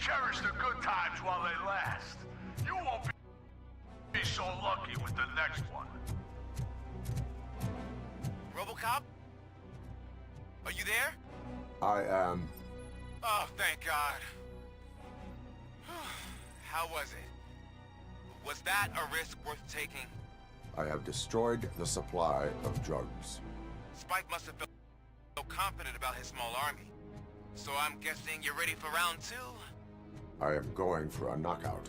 Cherish the good times while they last. You won't be so lucky with the next one. Robocop? Are you there? I am. Oh, thank God. How was it? Was that a risk worth taking? I have destroyed the supply of drugs. Spike must have felt so confident about his small army. So I'm guessing you're ready for round two? I am going for a knockout.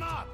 him up!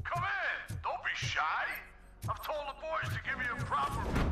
Come in! Don't be shy! I've told the boys to give you a proper...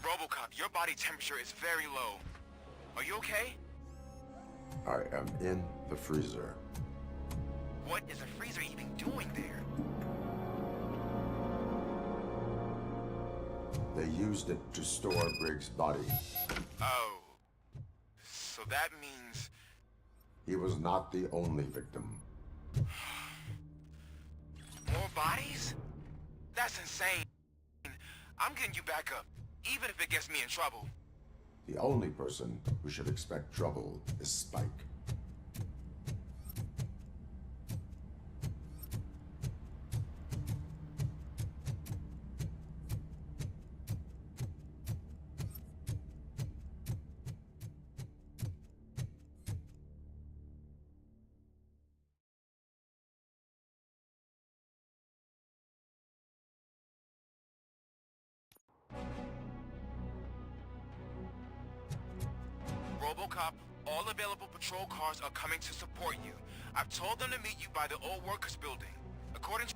Robocop, your body temperature is very low. Are you okay? I am in the freezer. What is a freezer even doing there? They used it to store Briggs' body. Oh. So that means... He was not the only victim. more bodies? That's insane. I'm getting you back up, even if it gets me in trouble. The only person who should expect trouble is Spike. Robocop, all available patrol cars are coming to support you. I've told them to meet you by the old workers building. According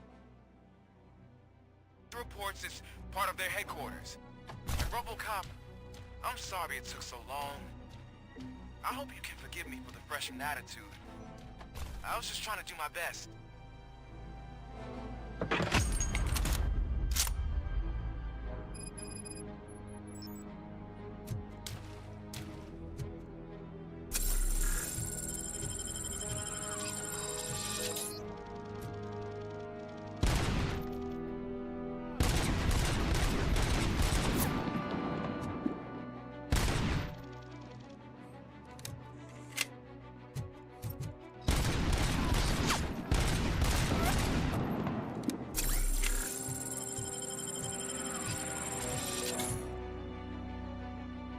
to reports, it's part of their headquarters. And Robocop, I'm sorry it took so long. I hope you can forgive me for the freshman attitude. I was just trying to do my best.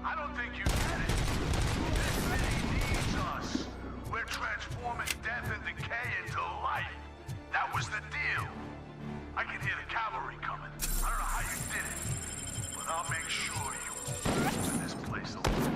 I don't think you get it. This city needs us. We're transforming death and decay into life. That was the deal. I can hear the cavalry coming. I don't know how you did it, but I'll make sure you won't leave this place alone.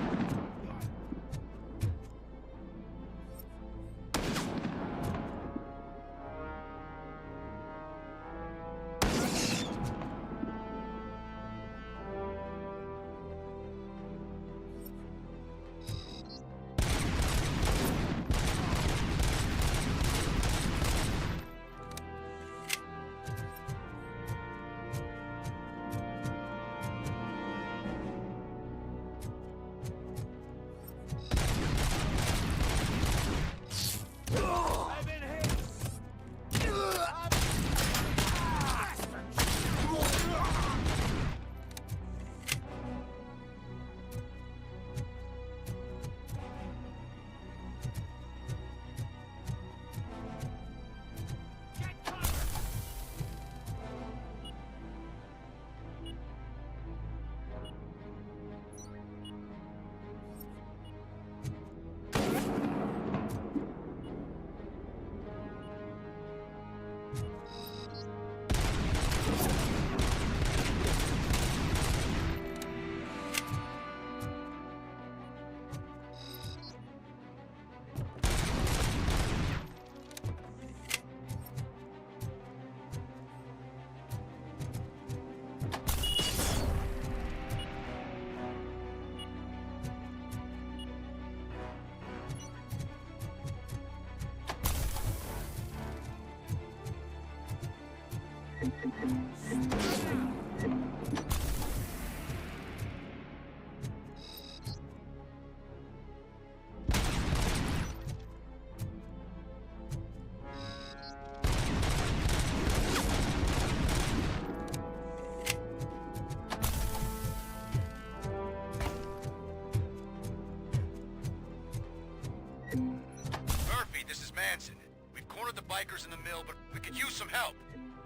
Murphy, this is Manson. We've cornered the bikers in the mill, but we could use some help.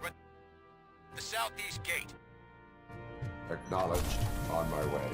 We're at the southeast gate. Acknowledged. On my way.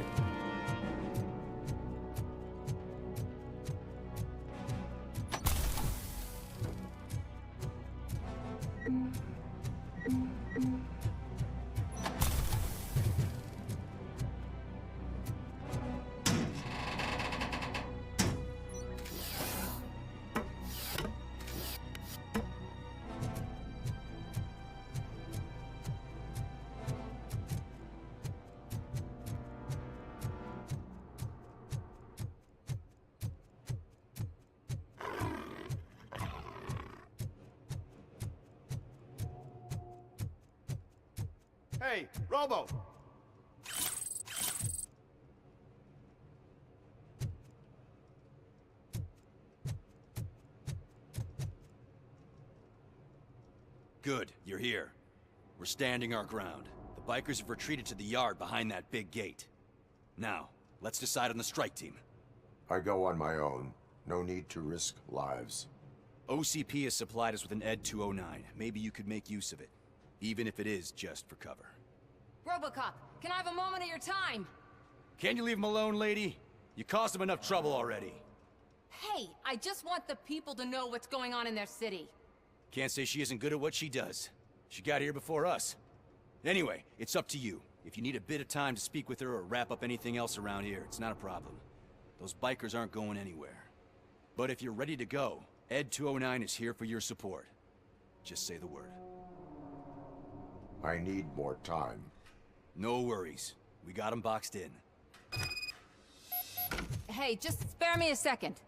Hey, Robo! Good, you're here. We're standing our ground. The bikers have retreated to the yard behind that big gate. Now, let's decide on the strike team. I go on my own. No need to risk lives. OCP has supplied us with an Ed 209. Maybe you could make use of it. Even if it is just for cover. Robocop, can I have a moment of your time? Can you leave him alone, lady? You caused him enough trouble already. Hey, I just want the people to know what's going on in their city. Can't say she isn't good at what she does. She got here before us. Anyway, it's up to you. If you need a bit of time to speak with her or wrap up anything else around here, it's not a problem. Those bikers aren't going anywhere. But if you're ready to go, Ed 209 is here for your support. Just say the word. I need more time. No worries. We got him boxed in. Hey, just spare me a second.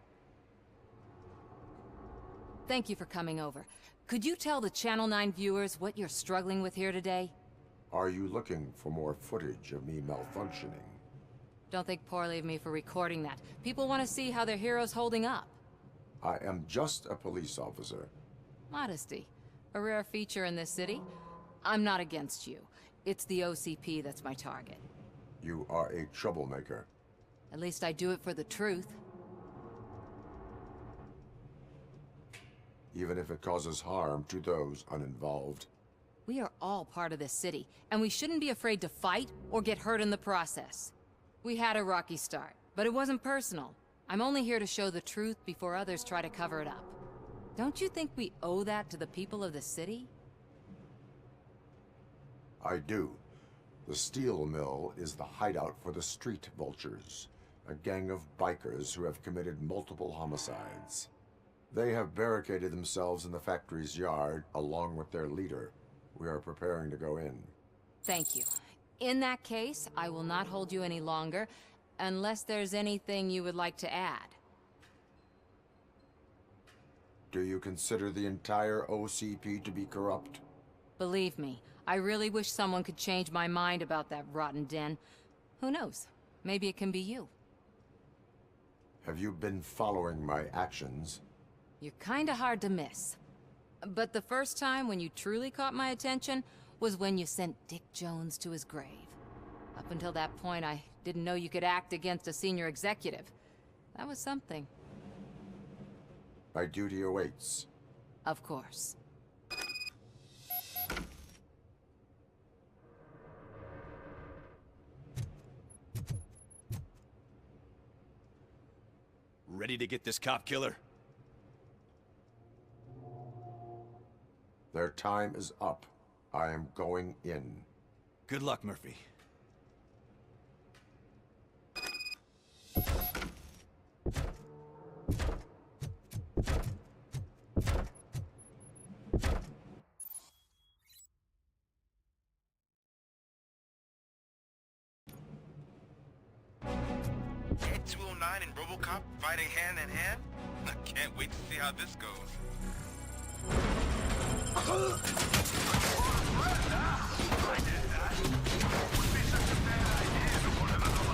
Thank you for coming over. Could you tell the Channel 9 viewers what you're struggling with here today? Are you looking for more footage of me malfunctioning? Don't think poorly of me for recording that. People want to see how their hero's holding up. I am just a police officer. Modesty. A rare feature in this city. I'm not against you. It's the OCP that's my target. You are a troublemaker. At least I do it for the truth. Even if it causes harm to those uninvolved. We are all part of this city, and we shouldn't be afraid to fight or get hurt in the process. We had a rocky start, but it wasn't personal. I'm only here to show the truth before others try to cover it up. Don't you think we owe that to the people of the city? I do. The steel mill is the hideout for the street vultures, a gang of bikers who have committed multiple homicides. They have barricaded themselves in the factory's yard, along with their leader. We are preparing to go in. Thank you. In that case, I will not hold you any longer, unless there's anything you would like to add. Do you consider the entire OCP to be corrupt? Believe me, I really wish someone could change my mind about that rotten den. Who knows? Maybe it can be you. Have you been following my actions? You're kinda hard to miss. But the first time when you truly caught my attention was when you sent Dick Jones to his grave. Up until that point, I didn't know you could act against a senior executive. That was something. My duty awaits. Of course. Ready to get this cop killer? Their time is up. I am going in. Good luck, Murphy. Ed 209 and Robocop fighting hand in hand? I can't wait to see how this goes. I did that. Would be such a bad idea to put another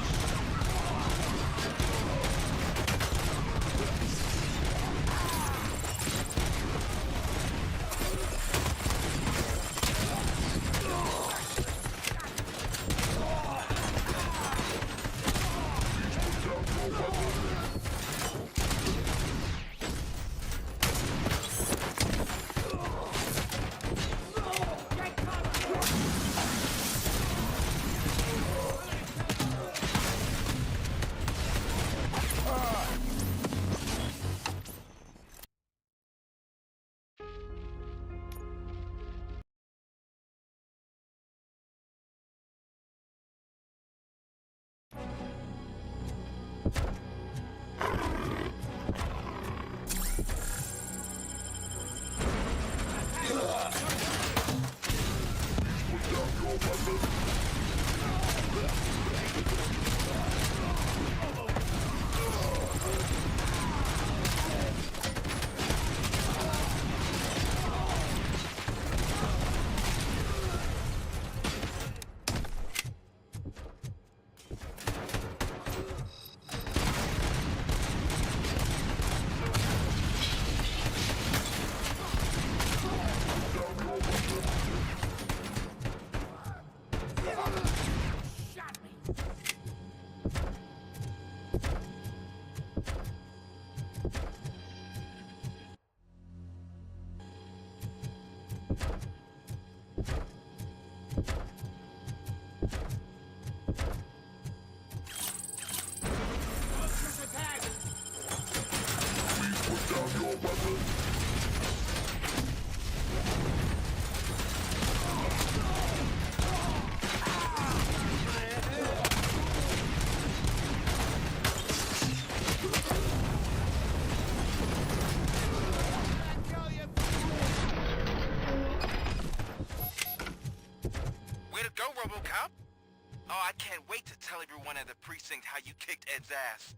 can't wait to tell everyone at the precinct how you kicked Ed's ass.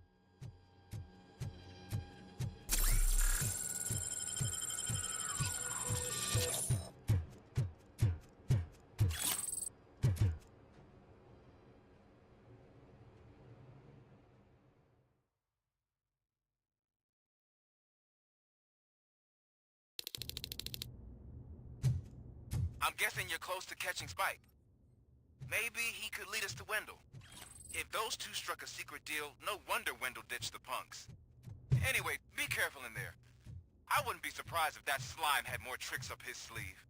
I'm guessing you're close to catching Spike. Maybe he could lead us to Wendell. If those two struck a secret deal, no wonder Wendell ditched the punks. Anyway, be careful in there. I wouldn't be surprised if that slime had more tricks up his sleeve.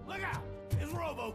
Look out! It's Robocop!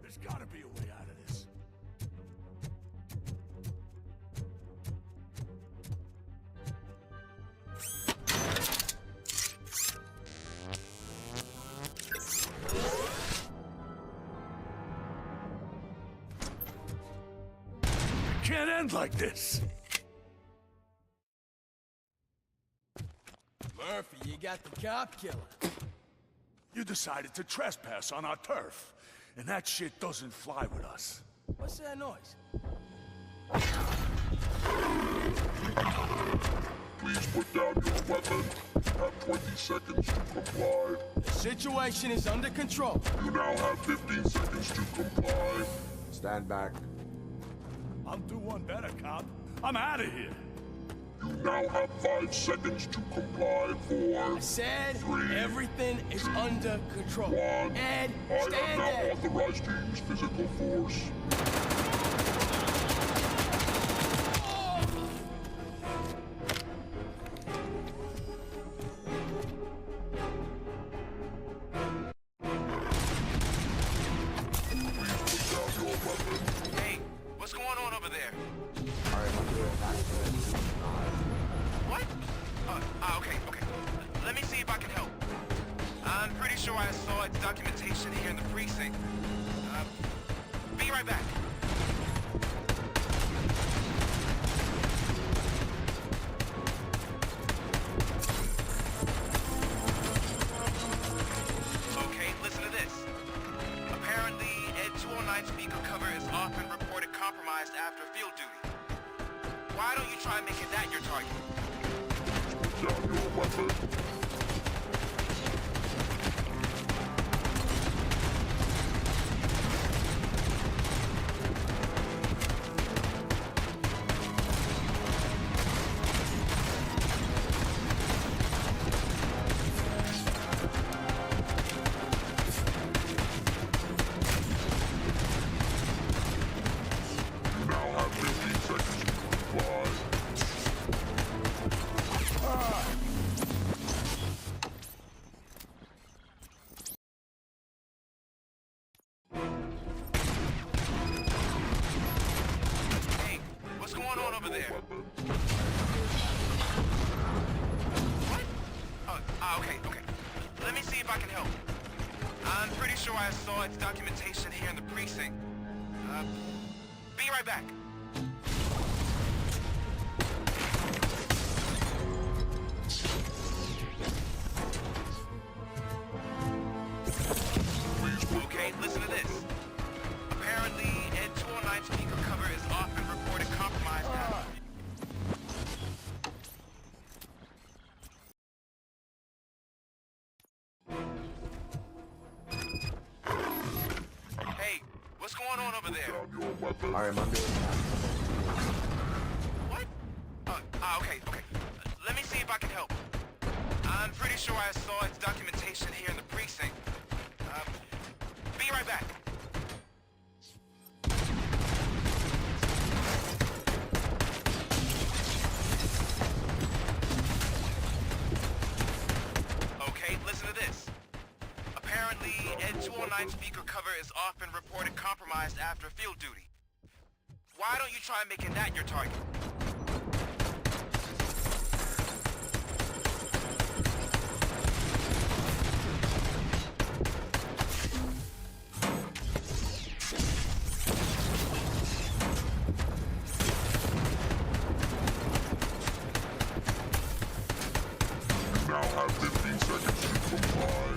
There's gotta be a way out of this. It can't end like this. Murphy, you got the cop killer. You decided to trespass on our turf, and that shit doesn't fly with us. What's that noise? Please put down your weapon. You have 20 seconds to comply. The situation is under control. You now have 15 seconds to comply. Stand back. I'm do one better, cop. I'm out of here. You now have 5 seconds to comply. 4, I said 3, everything is under control. 1. Ed, I am stand now there. authorized to use physical force. Hey, what's going on over there? I am under attack. What? Okay. Let me see if I can help. I'm pretty sure I saw its documentation here in the precinct. Be right back. compromised after field duty. Why don't you try making that your target? Put down your weapon. You now have 15 seconds to comply. Hey, what's going on over there? Weapon. What? Oh, okay. Let me see if I can help. I'm pretty sure I saw its documentation here in the precinct. Be right back. Please put Okay, down listen to your this. weapon. Apparently, Ed 209's speaker cover is off and reported compromised. Hey, what's going on over there? Down your weapon. I am under attack. What? Okay. Let me see if I can help. I'm pretty sure I saw its documentation here in the precinct. Be right back. Okay, listen to this. Apparently, Ed 209 speaker cover is off and reported compromised after field duty. Why don't you try making that your target? You now have 15 seconds to comply.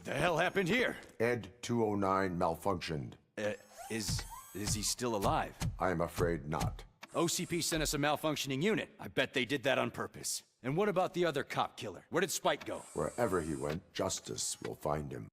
What the hell happened here? Ed 209 malfunctioned. Is he still alive? I'm afraid not. OCP sent us a malfunctioning unit. I bet they did that on purpose. And what about the other cop killer? Where did Spike go? Wherever he went, justice will find him.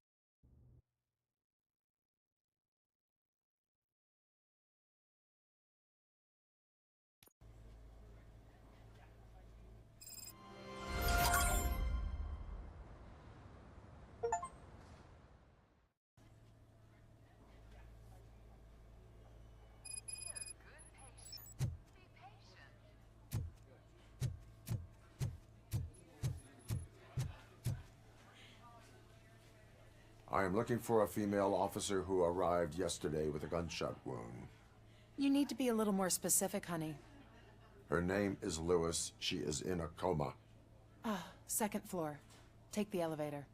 I am looking for a female officer who arrived yesterday with a gunshot wound. You need to be a little more specific, honey. Her name is Lewis. She is in a coma. Second floor. Take the elevator.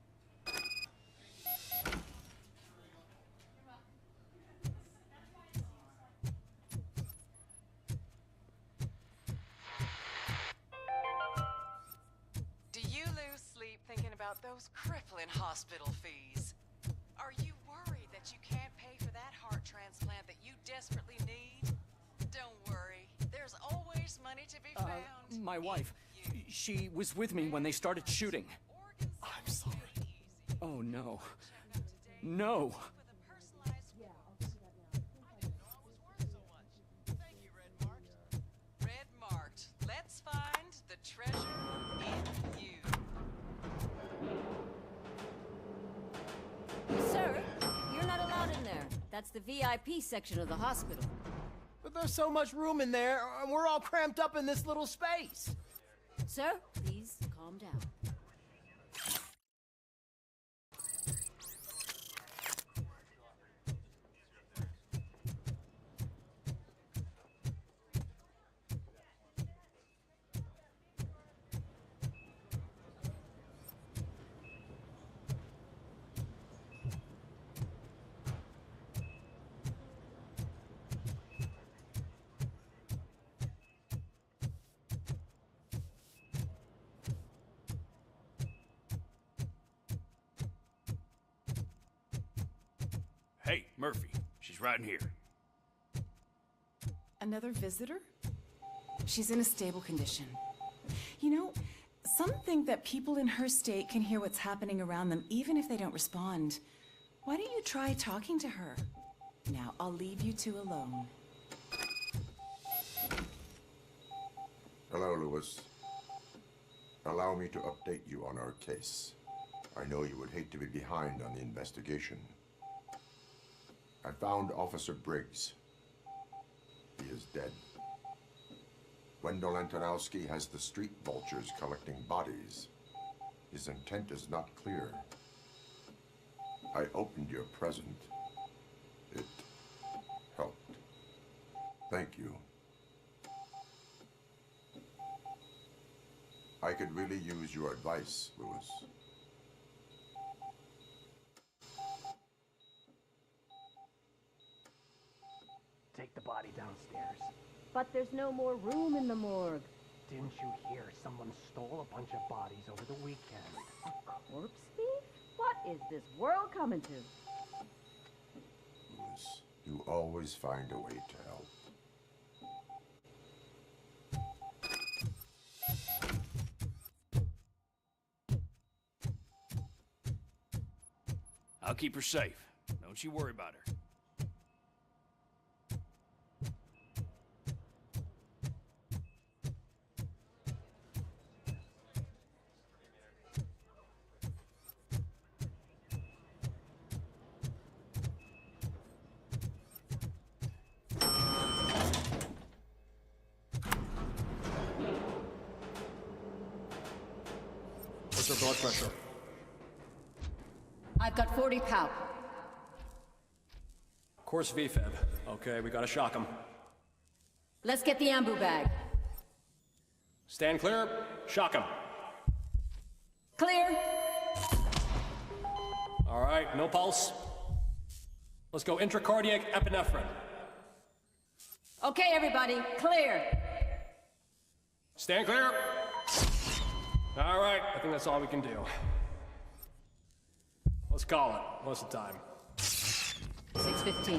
Do you lose sleep thinking about those crippling hospital fees? Are you worried that you can't pay for that heart transplant that you desperately need? Don't worry. There's always money to be found. My wife. She was with me when they started shooting. I'm sorry. Oh, no. No. Red marked. Let's find the treasure in you. Sir, you're not allowed in there. That's the VIP section of the hospital. But there's so much room in there, and we're all cramped up in this little space. Sir, please calm down. Hey, Murphy. She's right in here. Another visitor? She's in a stable condition. You know, some think that people in her state can hear what's happening around them even if they don't respond. Why don't you try talking to her? Now, I'll leave you two alone. Hello, Lewis. Allow me to update you on our case. I know you would hate to be behind on the investigation. I found Officer Briggs. He is dead. Wendell Antonowski has the street vultures collecting bodies. His intent is not clear. I opened your present. It helped. Thank you. I could really use your advice, Lewis. Take the body downstairs. But there's no more room in the morgue. Didn't you hear someone stole a bunch of bodies over the weekend? A corpse thief? What is this world coming to? Lewis, you always find a way to help. I'll keep her safe. Don't you worry about her. What's her blood pressure? I've got 40 pow. Course VFib. Okay, we gotta shock him. Let's get the ambu bag. Stand clear. Shock him. Clear. All right, no pulse. Let's go intracardiac epinephrine. Okay, everybody, clear. Stand clear. All right, I think that's all we can do. Let's call it. What's the time? 6:15.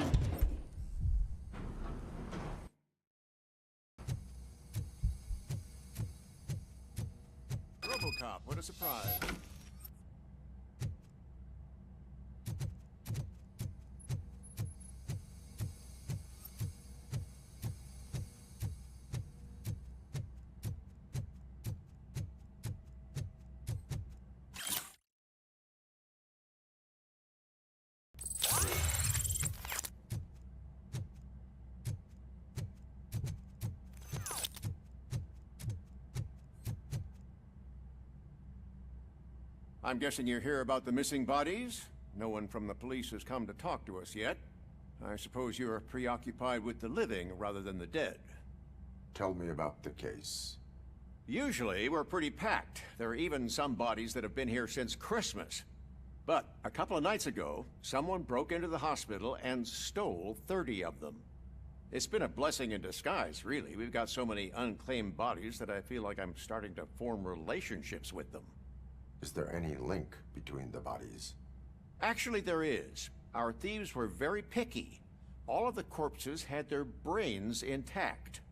Robocop, what a surprise. I'm guessing you're here about the missing bodies? No one from the police has come to talk to us yet. I suppose you're preoccupied with the living rather than the dead. Tell me about the case. Usually, we're pretty packed. There are even some bodies that have been here since Christmas. But a couple of nights ago, someone broke into the hospital and stole 30 of them. It's been a blessing in disguise, really. We've got so many unclaimed bodies that I feel like I'm starting to form relationships with them. Is there any link between the bodies? Actually, there is. Our thieves were very picky. All of the corpses had their brains intact.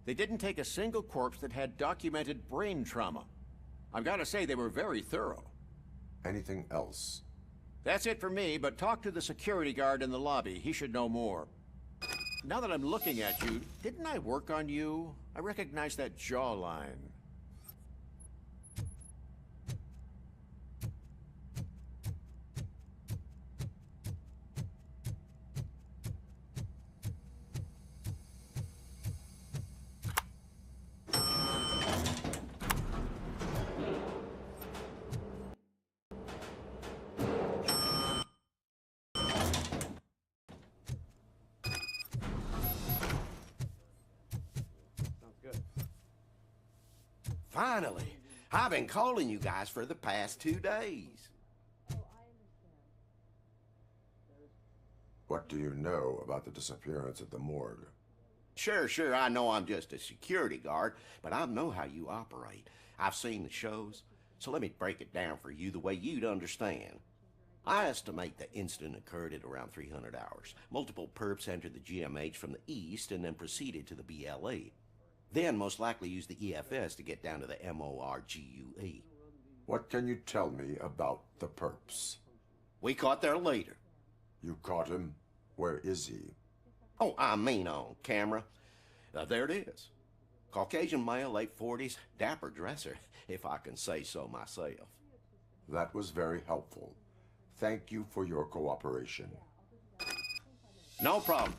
They didn't take a single corpse that had documented brain trauma. I've got to say, they were very thorough. Anything else? That's it for me, but talk to the security guard in the lobby. He should know more. Now that I'm looking at you, didn't I work on you? I recognize that jawline. Finally! I've been calling you guys for the past 2 days. What do you know about the disappearance at the morgue? Sure, I know I'm just a security guard, but I know how you operate. I've seen the shows, so let me break it down for you the way you'd understand. I estimate the incident occurred at around 300 hours. Multiple perps entered the GMH from the east and then proceeded to the BLE. Then most likely used the EFS to get down to the MORGUE. What can you tell me about the perps? We caught their leader. You caught him? Where is he? Oh, I mean on camera. There it is. Caucasian male, late 40s, dapper dresser, if I can say so myself. That was very helpful. Thank you for your cooperation. No problem.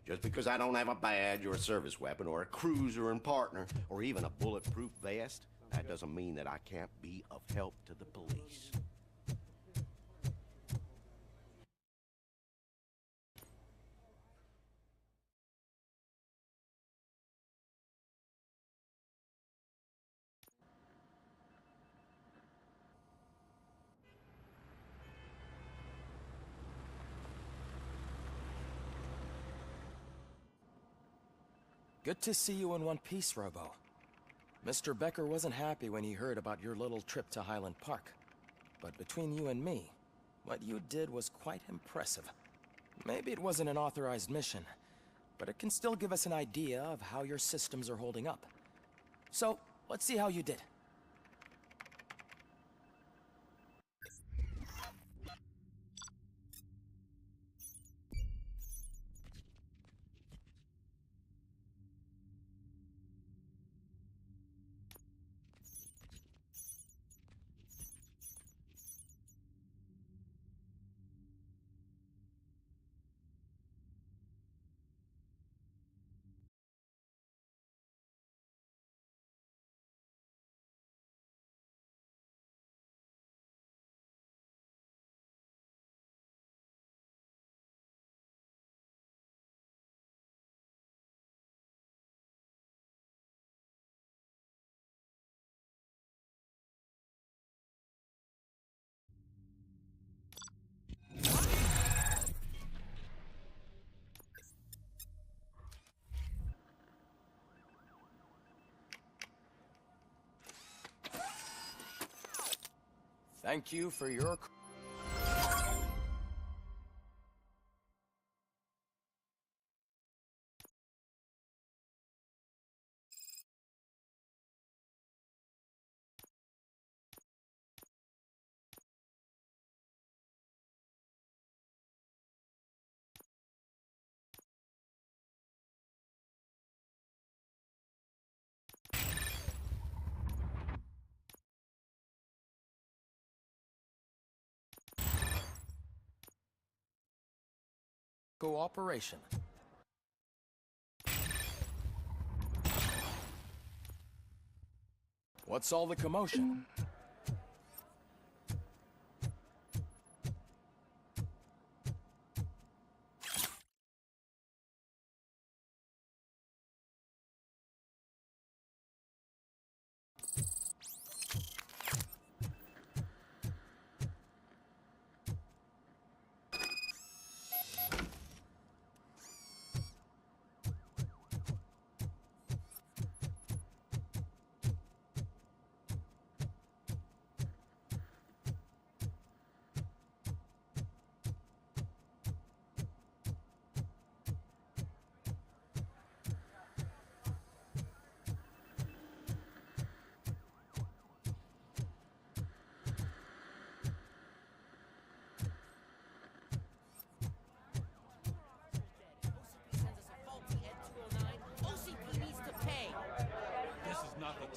Just because I don't have a badge or a service weapon or a cruiser and partner or even a bulletproof vest, that doesn't mean that I can't be of help to the police. Good to see you in one piece, Robo. Mr. Becker wasn't happy when he heard about your little trip to Highland Park. But between you and me, what you did was quite impressive. Maybe it wasn't an authorized mission, but it can still give us an idea of how your systems are holding up. So, let's see how you did. Thank you for your... cooperation. What's all the commotion?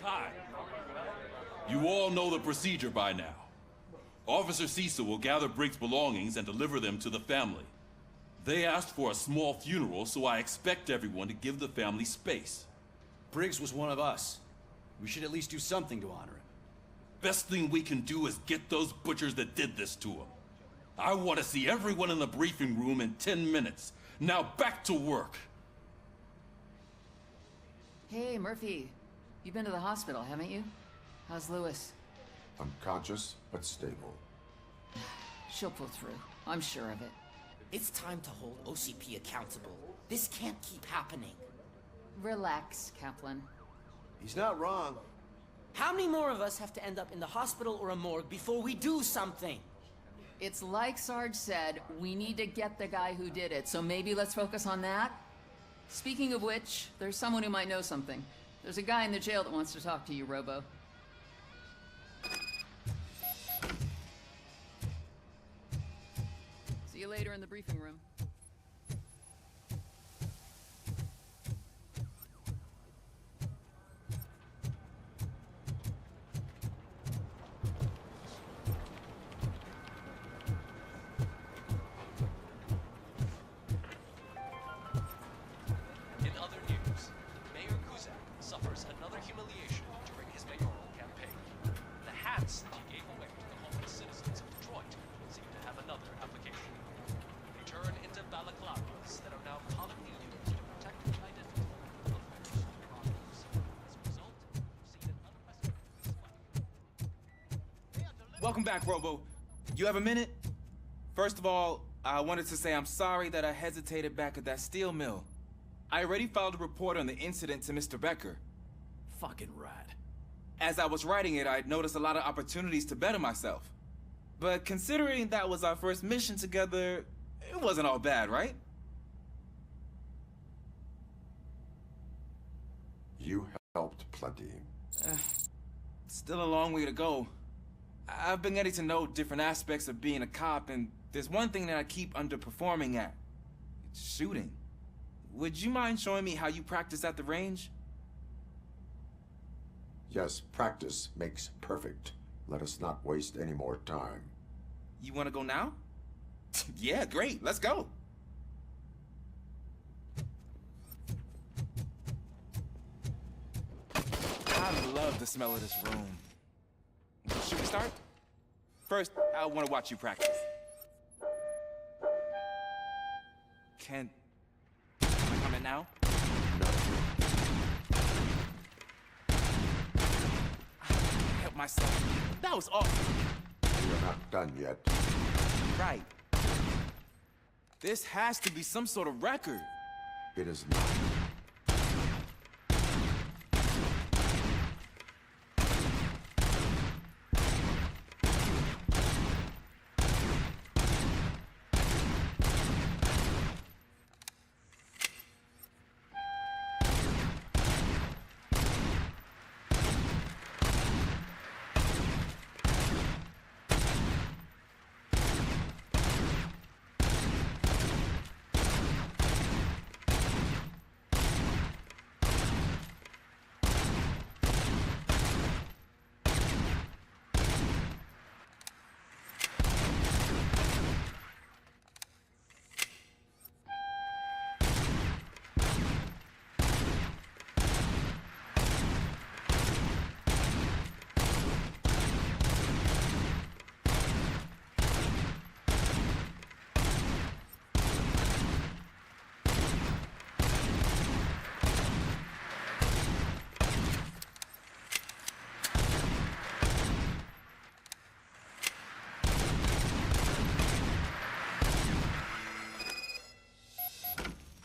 Time. You all know the procedure by now. Officer Cecil will gather Briggs' belongings and deliver them to the family. They asked for a small funeral, so I expect everyone to give the family space. Briggs was one of us. We should at least do something to honor him. Best thing we can do is get those butchers that did this to him. I want to see everyone in the briefing room in 10 minutes. Now back to work. Hey, Murphy. You've been to the hospital, haven't you? How's Lewis? Unconscious, but stable. She'll pull through. I'm sure of it. It's time to hold OCP accountable. This can't keep happening. Relax, Kaplan. He's not wrong. How many more of us have to end up in the hospital or a morgue before we do something? It's like Sarge said, we need to get the guy who did it, so maybe let's focus on that? Speaking of which, there's someone who might know something. There's a guy in the jail that wants to talk to you, Robo. See you later in the briefing room. Welcome back, Robo. You have a minute? First of all, I wanted to say I'm sorry that I hesitated back at that steel mill. I already filed a report on the incident to Mr. Becker. Fucking rad. As I was writing it, I'd noticed a lot of opportunities to better myself. But considering that was our first mission together, it wasn't all bad, right? You helped plenty. Still a long way to go. I've been getting to know different aspects of being a cop, and there's one thing that I keep underperforming at. It's shooting. Would you mind showing me how you practice at the range? Yes, practice makes perfect. Let us not waste any more time. You want to go now? Yeah, great. Let's go. I love the smell of this room. Should we start? First, I want to watch you practice. Can I come in now? No. I can't help myself. That was awful. You're not done yet. Right. This has to be some sort of record. It is not.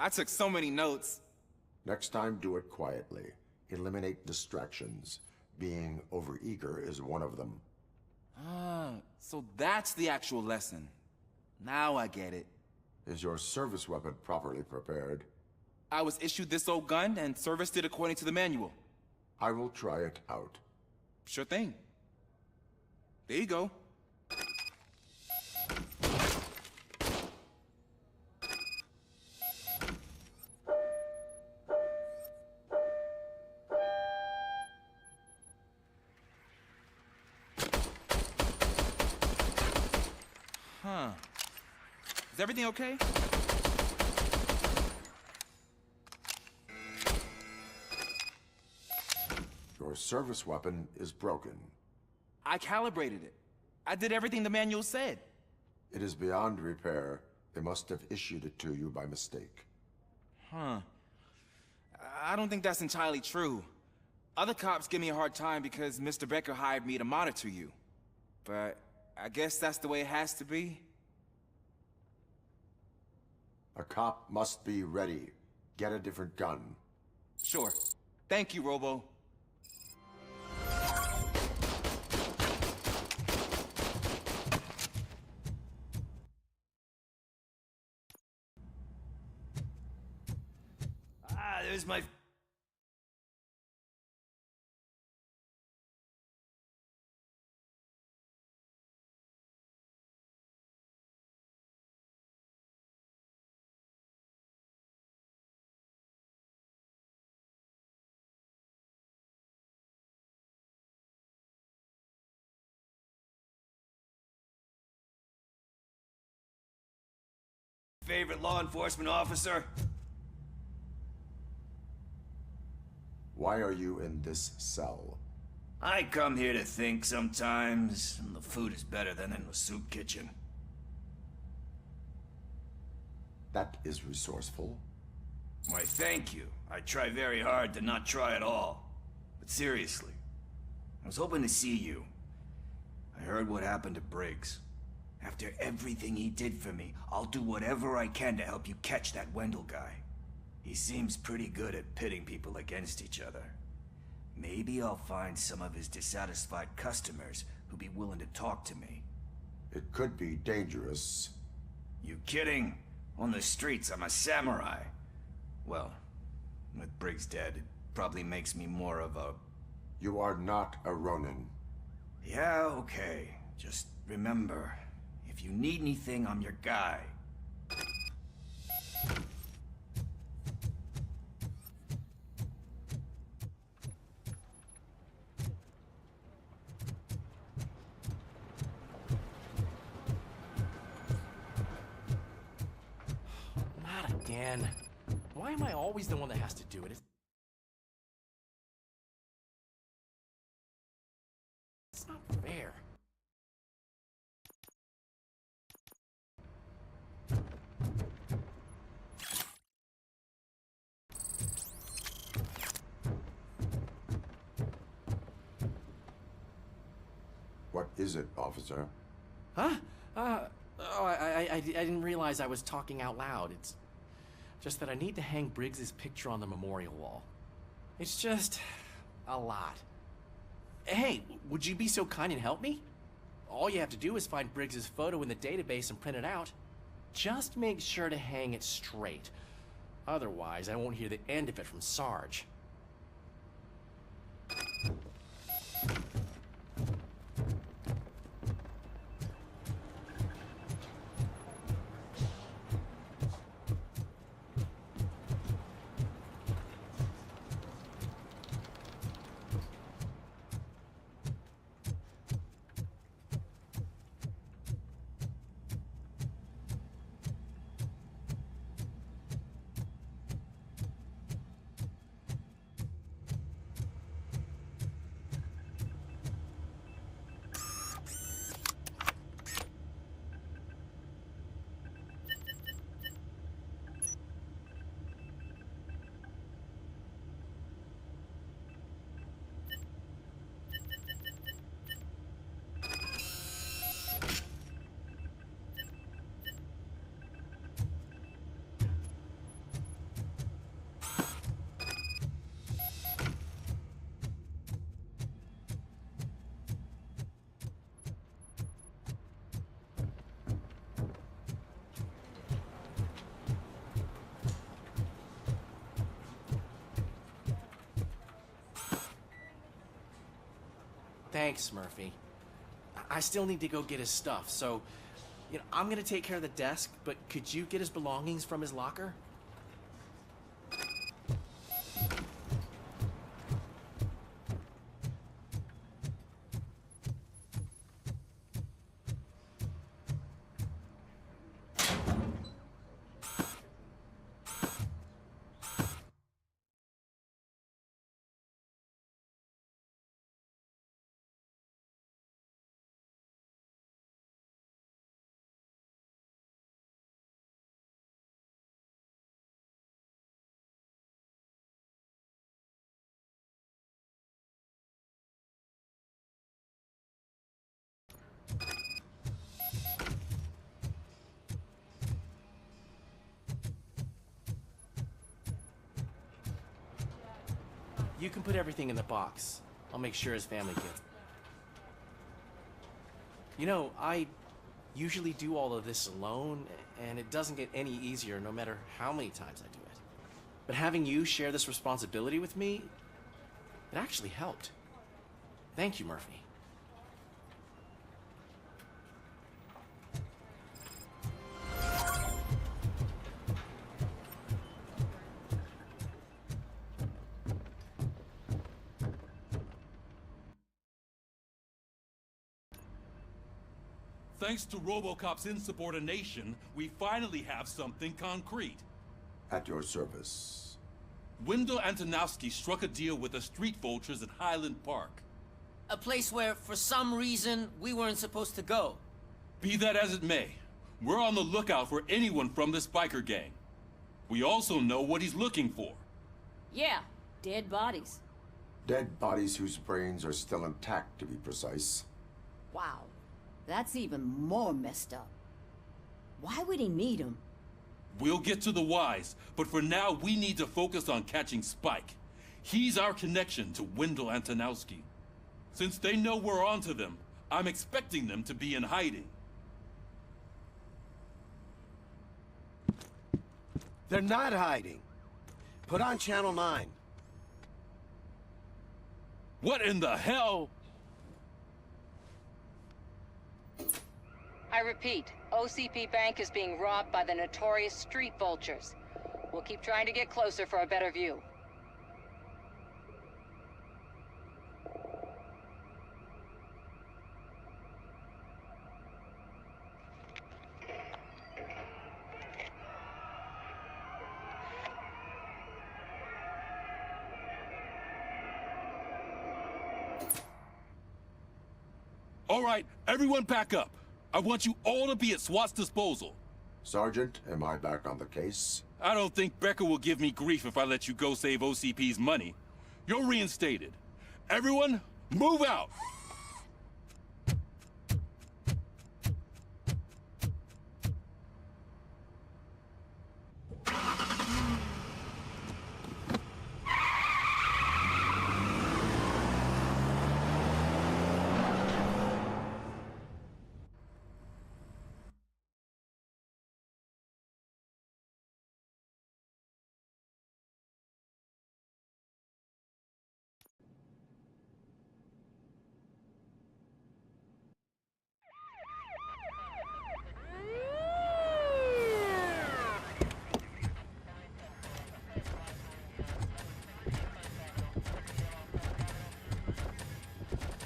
I took so many notes. Next time, do it quietly. Eliminate distractions. Being overeager is one of them. Ah, so that's the actual lesson. Now I get it. Is your service weapon properly prepared? I was issued this old gun and serviced it according to the manual. I will try it out. Sure thing. There you go. Huh. Is everything okay? Your service weapon is broken. I calibrated it. I did everything the manual said. It is beyond repair. They must have issued it to you by mistake. Huh. I don't think that's entirely true. Other cops give me a hard time because Mr. Becker hired me to monitor you. But I guess that's the way it has to be. A cop must be ready. Get a different gun. Sure. Thank you, Robo. There's my... favorite law enforcement officer? Why are you in this cell? I come here to think sometimes, and the food is better than in the soup kitchen. That is resourceful. Why, thank you. I try very hard to not try at all. But seriously, I was hoping to see you. I heard what happened to Briggs. After everything he did for me, I'll do whatever I can to help you catch that Wendell guy. He seems pretty good at pitting people against each other. Maybe I'll find some of his dissatisfied customers who'd be willing to talk to me. It could be dangerous. You kidding? On the streets, I'm a samurai. Well, with Briggs dead, it probably makes me more of a... You are not a Ronin. Yeah, okay. Just remember, if you need anything, I'm your guy. Not again. Why am I always the one that has to do it? It's not fair. What is it, officer? Huh? I didn't realize I was talking out loud. It's just that I need to hang Briggs's picture on the memorial wall. It's just a lot. Hey, would you be so kind and help me? All you have to do is find Briggs's photo in the database and print it out. Just make sure to hang it straight. Otherwise, I won't hear the end of it from Sarge. Thanks, Murphy. I still need to go get his stuff, so, I'm gonna take care of the desk, but could you get his belongings from his locker? You can put everything in the box. I'll make sure his family gets it. I usually do all of this alone, and it doesn't get any easier no matter how many times I do it. But having you share this responsibility with me, it actually helped. Thank you, Murphy. Thanks to Robocop's insubordination, we finally have something concrete. At your service. Wendell Antonowski struck a deal with the street vultures at Highland Park. A place where, for some reason, we weren't supposed to go. Be that as it may, we're on the lookout for anyone from this biker gang. We also know what he's looking for. Yeah, dead bodies. Dead bodies whose brains are still intact, to be precise. Wow, that's even more messed up. Why would he need them? We'll get to the whys, but for now we need to focus on catching Spike. He's our connection to Wendell Antonowski. Since they know we're onto them, I'm expecting them to be in hiding. They're not hiding. Put on Channel 9. What in the hell? I repeat, OCP Bank is being robbed by the notorious street vultures. We'll keep trying to get closer for a better view. All right, everyone back up. I want you all to be at SWAT's disposal. Sergeant, am I back on the case? I don't think Becker will give me grief if I let you go save OCP's money. You're reinstated. Everyone, move out!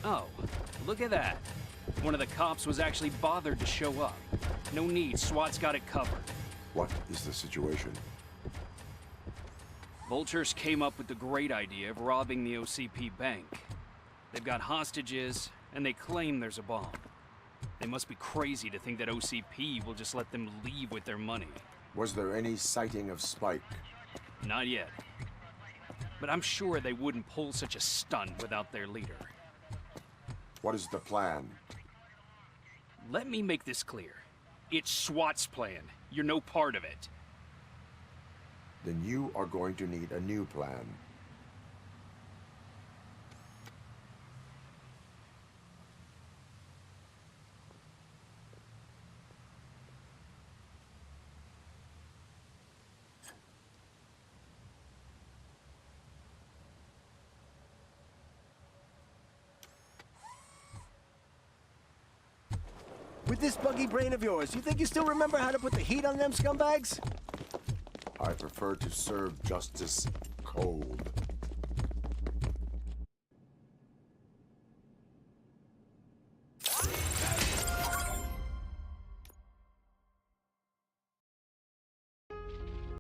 Oh, look at that. One of the cops was actually bothered to show up. No need, SWAT's got it covered. What is the situation? Vultures came up with the great idea of robbing the OCP bank. They've got hostages, and they claim there's a bomb. They must be crazy to think that OCP will just let them leave with their money. Was there any sighting of Spike? Not yet. But I'm sure they wouldn't pull such a stunt without their leader. What is the plan? Let me make this clear. It's SWAT's plan. You're no part of it. Then you are going to need a new plan. With this buggy brain of yours, you think you still remember how to put the heat on them scumbags? I prefer to serve justice cold.